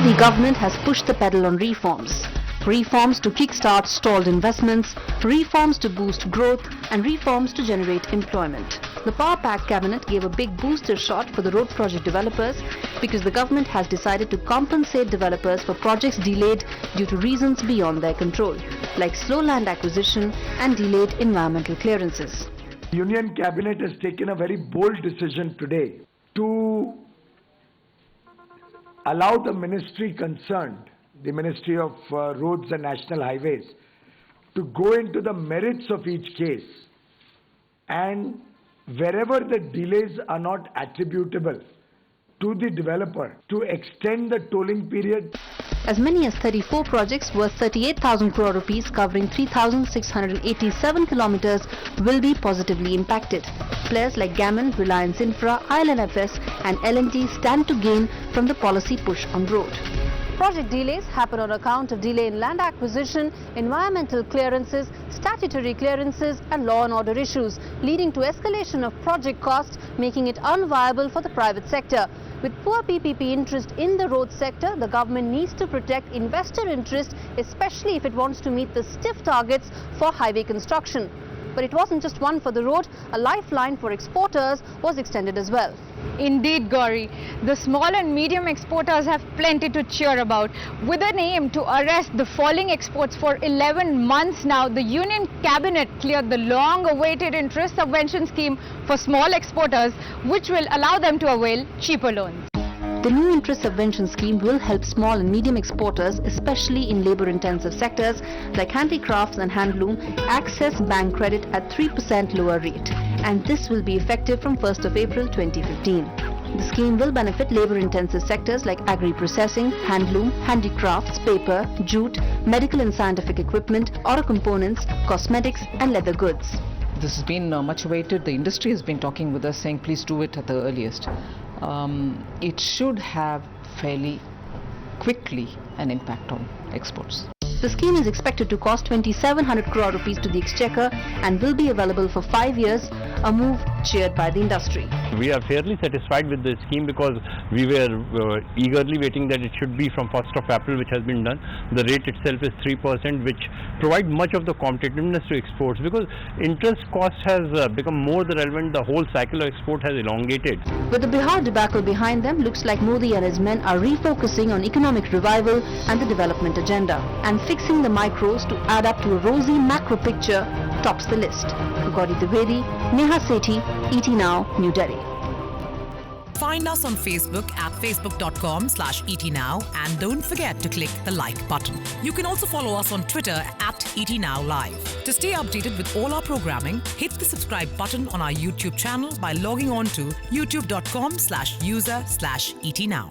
the government has pushed the pedal on reforms. Reforms to kickstart stalled investments, reforms to boost growth, and reforms to generate employment. The Power Pack cabinet gave a big booster shot for the road project developers because the government has decided to compensate developers for projects delayed due to reasons beyond their control, like slow land acquisition and delayed environmental clearances. Union Cabinet has taken a very bold decision today to allow the ministry concerned, the Ministry of Roads and National Highways, to go into the merits of each case, and wherever the delays are not attributable to the developer, to extend the tolling period. As many as 34 projects worth 38,000 crore rupees covering 3,687 kilometers will be positively impacted. Players like Gammon, Reliance Infra, ILNFS and L&T stand to gain from the policy push on road. Project delays happen on account of delay in land acquisition, environmental clearances, statutory clearances and law and order issues, leading to escalation of project costs, making it unviable for the private sector. With poor PPP interest in the road sector, the government needs to protect investor interest, especially if it wants to meet the stiff targets for highway construction. But it wasn't just one for the road, a lifeline for exporters was extended as well. Indeed, Gauri, the small and medium exporters have plenty to cheer about. With an aim to arrest the falling exports for 11 months now, the Union Cabinet cleared the long-awaited interest subvention scheme for small exporters, which will allow them to avail cheaper loans. The new interest subvention scheme will help small and medium exporters, especially in labour-intensive sectors like handicrafts and handloom, access bank credit at 3% lower rate. And this will be effective from 1st of April 2015. The scheme will benefit labour-intensive sectors like agri-processing, handloom, handicrafts, paper, jute, medical and scientific equipment, auto components, cosmetics and leather goods. This has been much awaited. The industry has been talking with us saying please do it at the earliest. It should have fairly quickly an impact on exports. The scheme is expected to cost 2,700 crore rupees to the exchequer and will be available for 5 years, a move cheered by the industry. We are fairly satisfied with the scheme because we were eagerly waiting that it should be from 1st of April, which has been done. The rate itself is 3%, which provides much of the competitiveness to exports because interest cost has become more relevant. The whole cycle of export has elongated. With the Bihar debacle behind them, looks like Modi and his men are refocusing on economic revival and the development agenda. And fixing the micros to add up to a rosy macro picture tops the list. Gauri Dwivedi, Neha Sethi, ET Now, New Delhi. Find us on Facebook at facebook.com/ETNow and don't forget to click the like button. You can also follow us on Twitter at ETNowLive. To stay updated with all our programming, hit the subscribe button on our YouTube channel by logging on to youtube.com/user/ETNow.